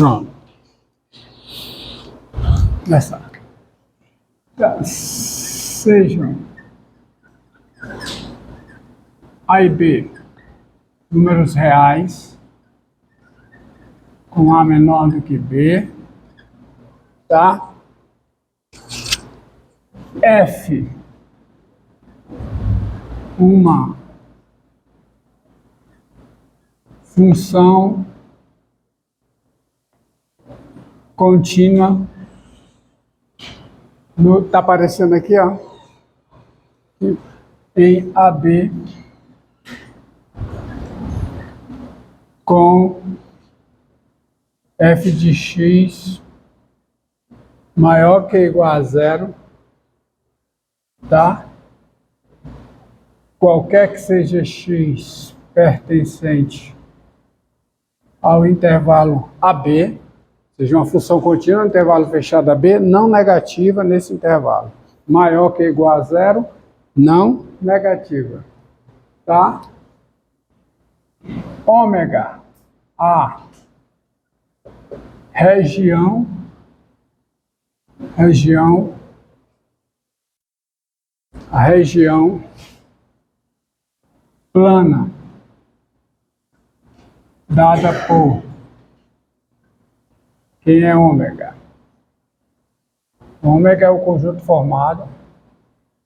Pronto. Sejam A e B números reais com A menor do que B, tá? F, uma função contínua, tá aparecendo aqui, ó, em AB com f de x maior que ou igual a zero, tá? Qualquer que seja x pertencente ao intervalo AB, seja uma função contínua no intervalo fechado AB, não negativa nesse intervalo. Maior que ou igual a zero, não negativa, tá? Ômega, a região plana dada por quem é ômega? Ômega é o conjunto formado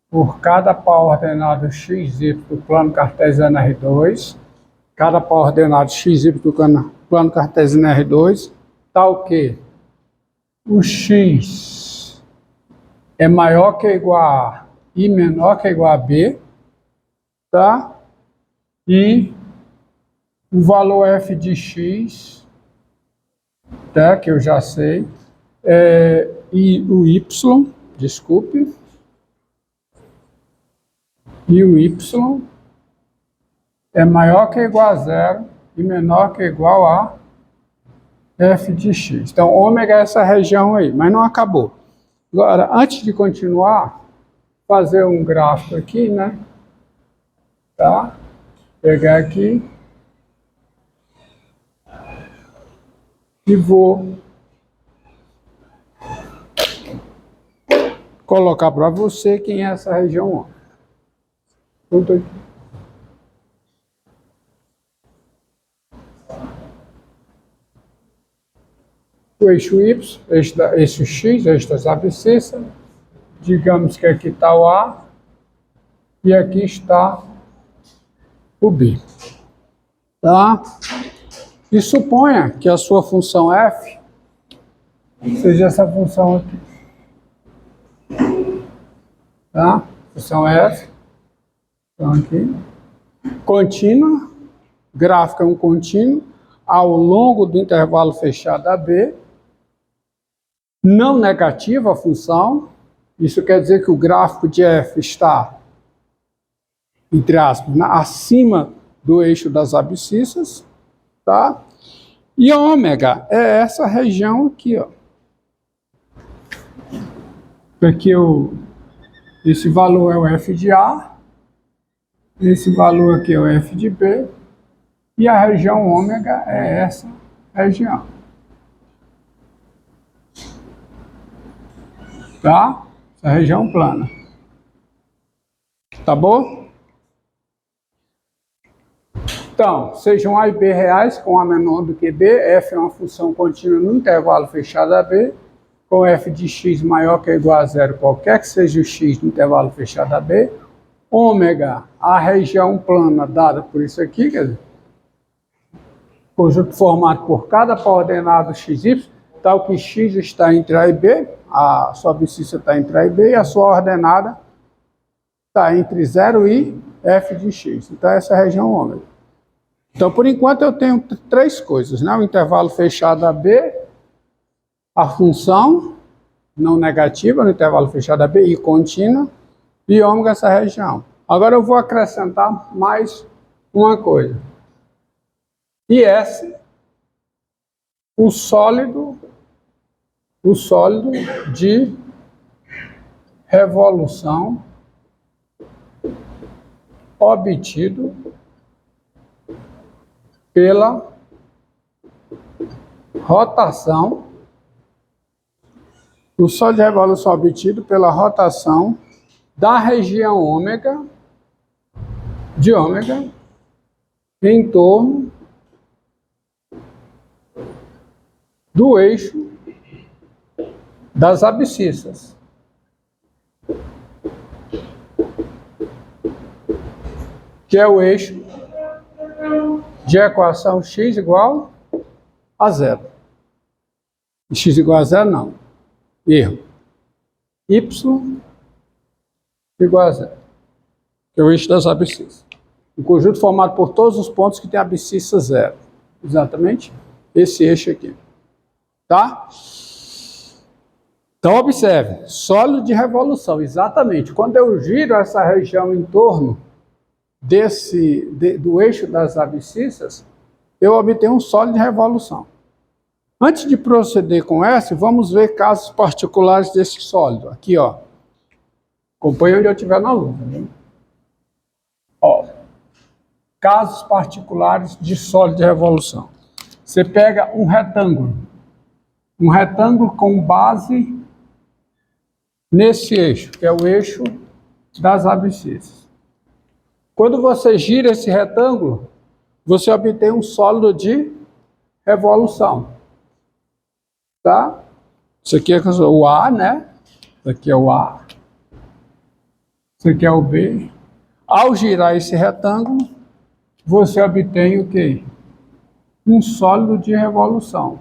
por cada par ordenado xy do plano cartesiano R2, cada par ordenado xy do plano cartesiano R2, tal que o x é maior que ou igual a A e menor que ou igual a B, tá? E o valor f de x, tá? Que eu já sei, e o y, desculpe, e o y é maior que ou igual a zero e menor que ou igual a f de x. Então, ômega é essa região aí, mas não acabou. Agora, antes de continuar, fazer um gráfico aqui, né? Tá? Pegar aqui e vou colocar para você quem é essa região ômega. Pronto aqui. O eixo Y, eixo X, eixo das abscissas. Digamos que aqui está o A e aqui está o B. Tá? E suponha que a sua função f seja essa função aqui. Tá? Função f, então aqui, contínua, gráfico é um contínuo, ao longo do intervalo fechado AB, não negativa a função, isso quer dizer que o gráfico de f está, entre aspas, acima do eixo das abscissas, tá? E ômega é essa região aqui, ó. Aqui esse valor é o f de A, esse valor aqui é o f de B, e a região ômega é essa região. Tá? Essa região plana. Tá bom? Então, sejam A e B reais com A menor do que B, f é uma função contínua no intervalo fechado AB, com f de x maior que ou igual a zero, qualquer que seja o x no intervalo fechado AB, ômega, a região plana dada por isso aqui, quer dizer, conjunto formado por cada par ordenado xy, tal que x está entre A e B, a sua abscissa está entre A e B, e a sua ordenada está entre 0 e f de x. Então, essa é a região ômega. Então, por enquanto, eu tenho três coisas, né? O intervalo fechado AB, a função não negativa no intervalo fechado AB e contínua, e ômega essa região. Agora eu vou acrescentar mais uma coisa. E S, o sólido de revolução obtido pela rotação, o sólido de revolução obtido pela rotação da região ômega, de ômega, em torno do eixo das abscissas. Que é o eixo de equação x igual a zero. X igual a zero, não. Erro. Y igual a zero. Que é o eixo das abscissas. Um conjunto formado por todos os pontos que tem abscissa zero. Exatamente esse eixo aqui. Tá? Então, observe. Sólido de revolução. Exatamente. Quando eu giro essa região em torno do eixo das abscissas, eu obtenho um sólido de revolução. Antes de proceder com essa, vamos ver casos particulares desse sólido. Aqui, ó. Acompanhe onde eu estiver na luz. Viu? Ó. Casos particulares de sólido de revolução. Você pega um retângulo com base nesse eixo, que é o eixo das abscissas. Quando você gira esse retângulo, você obtém um sólido de revolução. Tá? Isso aqui é o A, né? Isso aqui é o A. Isso aqui é o B. Ao girar esse retângulo, você obtém o quê? Um sólido de revolução.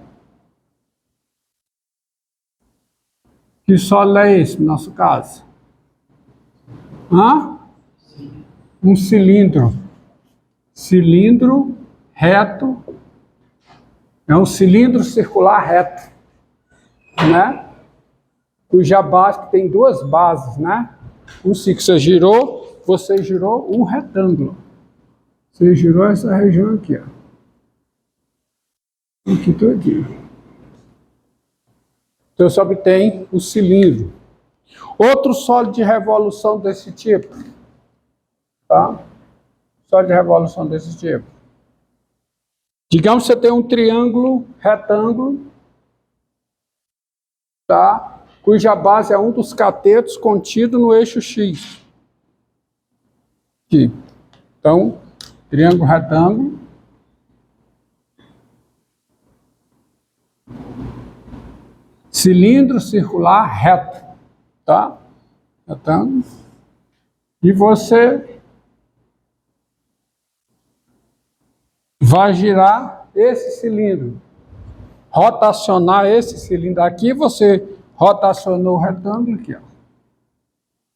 Que sólido é esse, no nosso caso? Um cilindro. Cilindro reto. É um cilindro circular reto, né? Cuja base tem duas bases, né? Se você girou um retângulo. Você girou essa região aqui, ó. Aqui todinho. Então você obtém o cilindro. Outro sólido de revolução desse tipo. Tá? Sólido de revolução desse tipo. Digamos que você tem um triângulo retângulo, tá? Cuja base é um dos catetos contido no eixo X. Aqui. Então, triângulo retângulo. Cilindro circular reto, tá? Retângulo. E você vai girar esse cilindro, rotacionar esse cilindro. Aqui você rotacionou o retângulo aqui, ó.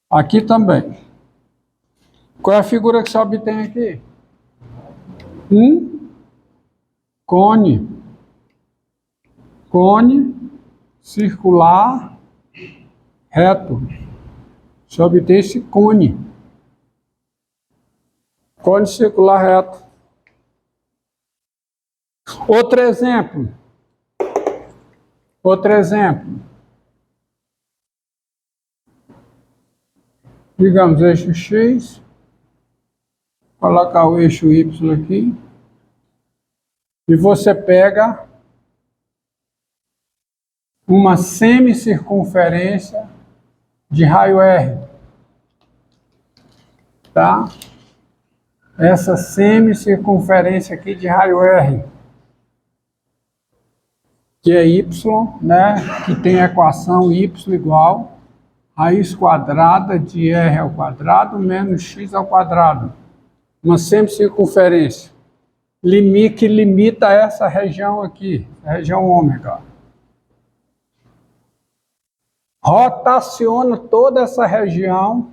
Aqui também. Qual é a figura que você obtém aqui? Um cone. Cone circular reto. Você obtém esse cone. Cone circular reto. Outro exemplo. Digamos, eixo X. Colocar o eixo Y aqui. E você pega uma semicircunferência de raio R. Tá? Essa semicircunferência aqui de raio R, que é Y, né? Que tem a equação Y igual raiz quadrada de R ao quadrado menos X ao quadrado. Uma semicircunferência que limita essa região aqui, a região ômega. Rotaciona toda essa região,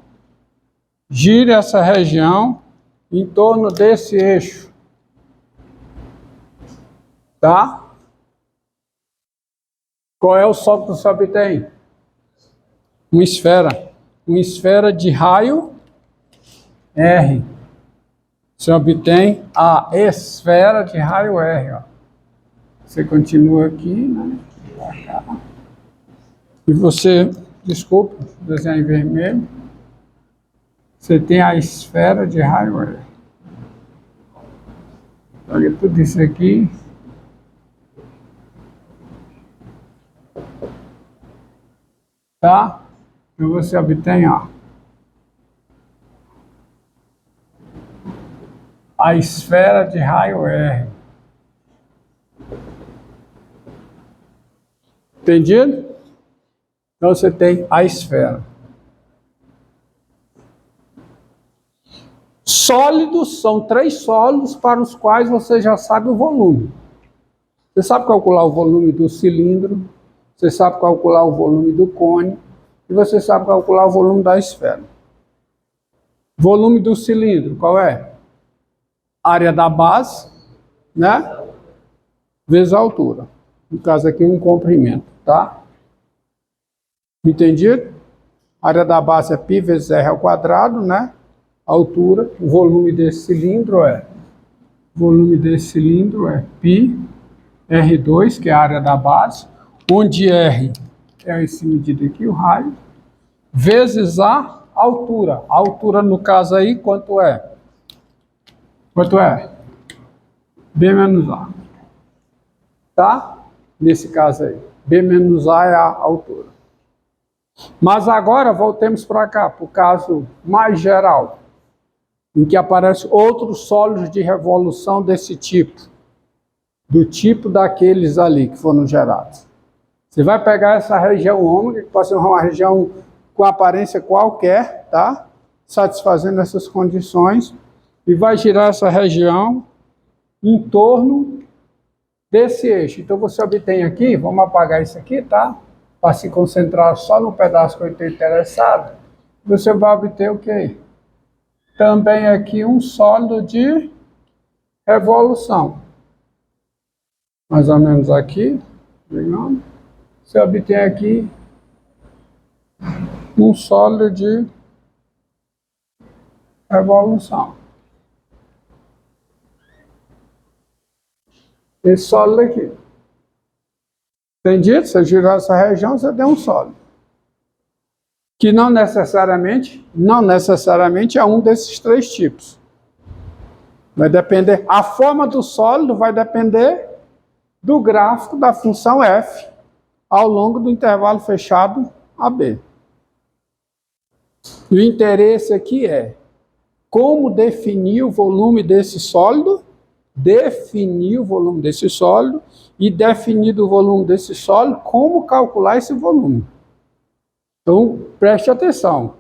gira essa região em torno desse eixo. Tá? Qual é o sólido que você obtém? Uma esfera de raio R. Você obtém a esfera de raio R. Ó. Você continua aqui, né? E você, desculpa, desenhar em vermelho. Você tem a esfera de raio R. Olha tudo isso aqui. tá? E você obtém, ó, a esfera de raio R. Entendido? Então você tem a esfera. Sólidos são 3 sólidos para os quais você já sabe o volume. Você sabe calcular o volume do cilindro, você sabe calcular o volume do cone e você sabe calcular o volume da esfera. Volume do cilindro, qual é? Área da base, né? Vezes a altura. No caso aqui, um comprimento, tá? Entendido? A área da base é π vezes r ao quadrado, né? A altura, o volume desse cilindro é π R2, que é a área da base, onde R é esse medido aqui, o raio, vezes a altura. A altura, no caso aí, quanto é? Quanto é? B menos A. Tá? Nesse caso aí. B menos A é a altura. Mas agora voltemos para cá, para o caso mais geral, em que aparecem outros sólidos de revolução desse tipo, do tipo daqueles ali que foram gerados. Você vai pegar essa região ômega, que pode ser uma região com aparência qualquer, tá? Satisfazendo essas condições, e vai girar essa região em torno desse eixo. Então você obtém aqui, vamos apagar isso aqui, tá? Para se concentrar só no pedaço que eu estou interessado, você vai obter o quê? Também aqui um sólido de revolução. Mais ou menos aqui, digamos. Você obtém aqui um sólido de revolução. Esse sólido aqui. Entendido? Você girar essa região, você tem um sólido. Que não necessariamente é um desses 3 tipos. Vai depender, a forma do sólido vai depender do gráfico da função f ao longo do intervalo fechado AB. E o interesse aqui é como definir o volume desse sólido, definir o volume desse sólido e definido o volume desse sólido, como calcular esse volume. Então, preste atenção.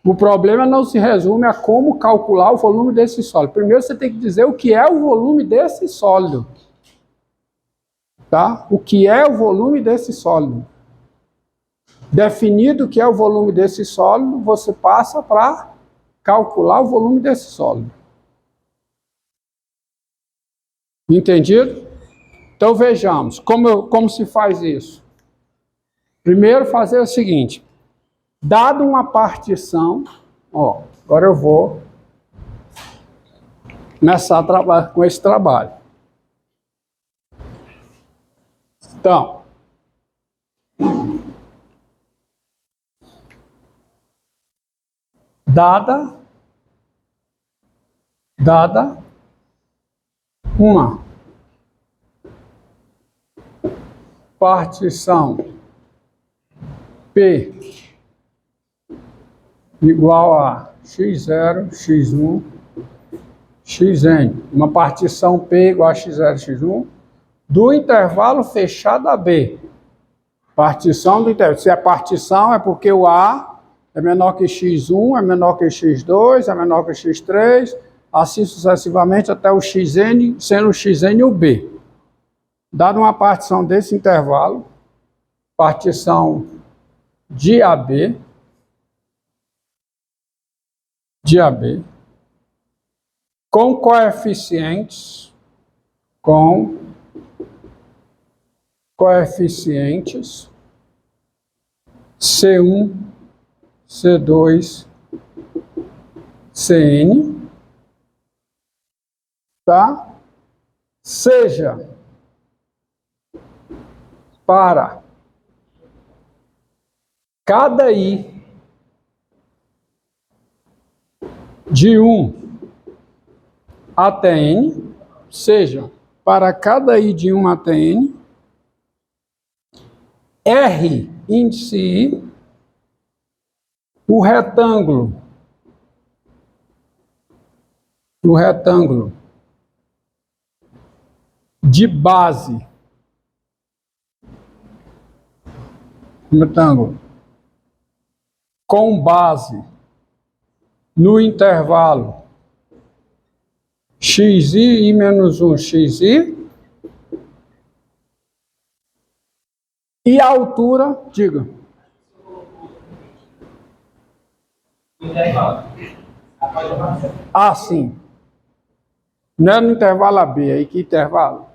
O problema não se resume a como calcular o volume desse sólido. Primeiro você tem que dizer o que é o volume desse sólido. Tá? O que é o volume desse sólido? Definido o que é o volume desse sólido, você passa para calcular o volume desse sólido. Entendido? Então vejamos como se faz isso. Primeiro fazer o seguinte, dado uma partição, ó, agora eu vou começar a trabalhar com esse trabalho. Então, dada uma partição P igual a x0, x1, xn, uma partição P igual a x0, x1, do intervalo fechado AB. Partição do intervalo. Se é partição, é porque o A é menor que x1, é menor que x2, é menor que x3, assim sucessivamente até o xn, sendo o xn o B. Dado uma partição desse intervalo, partição de AB, com coeficientes, C1, C2, Cn, tá? Seja para cada I de 1 até N, seja para cada I de 1 até N, R, índice I, o retângulo de base, com base no intervalo xi e menos 1 xi, e a altura, diga. Ah, sim. Não é no intervalo AB, aí que intervalo?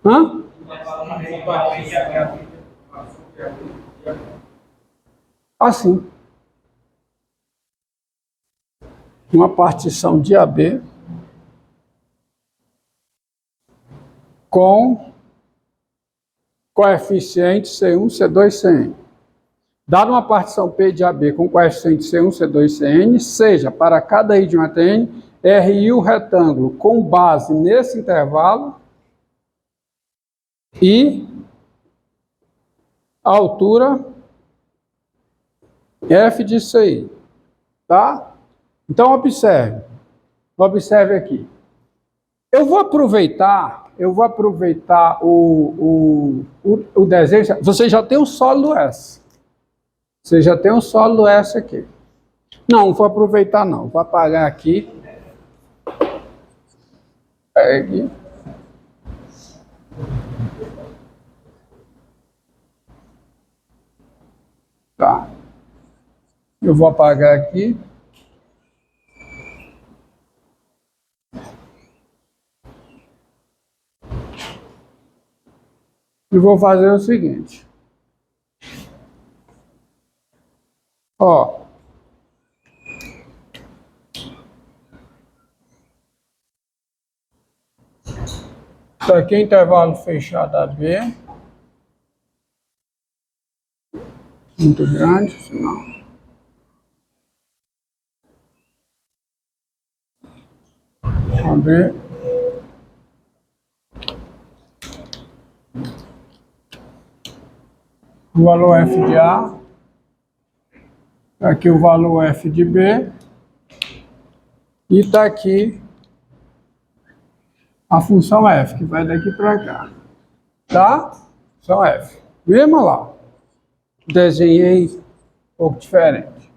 Hã? Assim. Uma partição de AB com coeficiente C1, C2, Cn. Dado uma partição P de AB com coeficiente C1, C2, Cn, seja para cada I de um Tn, RI o retângulo com base nesse intervalo e a altura F de CI. Tá? Então, observe aqui. Eu vou aproveitar o desenho. Você já tem o sólido S. Você já tem o sólido S aqui. Não vou aproveitar não. Vou apagar aqui. Pegue. Tá. Eu vou apagar aqui. E vou fazer o seguinte. Ó. Isso aqui é intervalo fechado AB. Muito grande, senão. AB. O valor F de A. Aqui o valor F de B. E está aqui a função F, que vai daqui para cá. Tá? Função F. Mesmo lá. Desenhei um pouco diferente.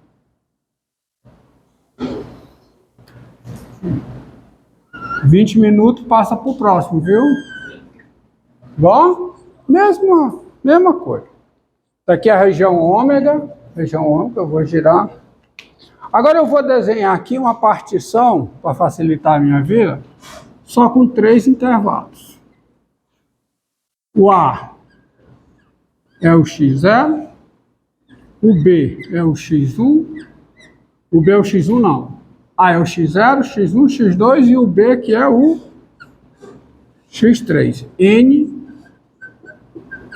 $20 minutos, passa para o próximo, viu? Bom? Mesma coisa. Está aqui a região ômega, eu vou girar. Agora eu vou desenhar aqui uma partição, para facilitar a minha vida, só com 3 intervalos. O A é o x0, o B é o x1, o B é o x1 não. A é o x0, x1, x2 e o B que é o x3. N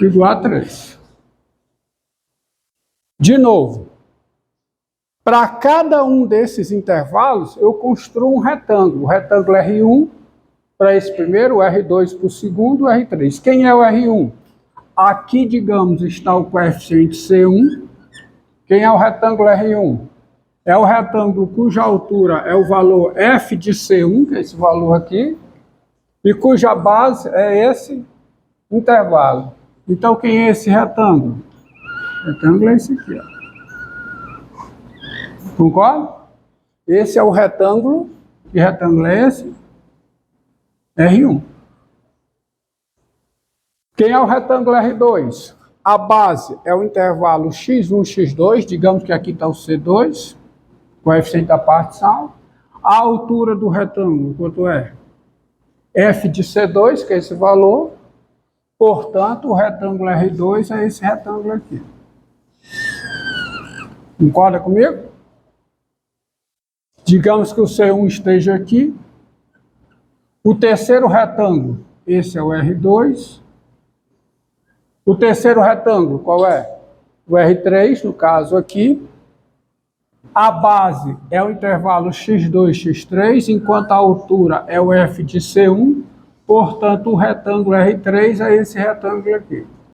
igual a 3. De novo, para cada um desses intervalos, eu construo um retângulo. O retângulo R1 para esse primeiro, o R2 para o segundo, o R3. Quem é o R1? Aqui, digamos, está o coeficiente C1. Quem é o retângulo R1? É o retângulo cuja altura é o valor F de C1, que é esse valor aqui, e cuja base é esse intervalo. Então, quem é esse retângulo? O retângulo é esse aqui, ó. Concorda? Esse é o retângulo. Que retângulo é esse? R1. Quem é o retângulo R2? A base é o intervalo x1, x2, digamos que aqui está o C2, coeficiente da partição. A altura do retângulo, quanto é? F de C2, que é esse valor. Portanto, o retângulo R2 é esse retângulo aqui. Concorda comigo? Digamos que o C1 esteja aqui. O terceiro retângulo, esse é o R2. O terceiro retângulo, qual é? O R3, no caso aqui. A base é o intervalo x2, x3, enquanto a altura é o F de C1. Portanto, o retângulo R3 é esse retângulo aqui.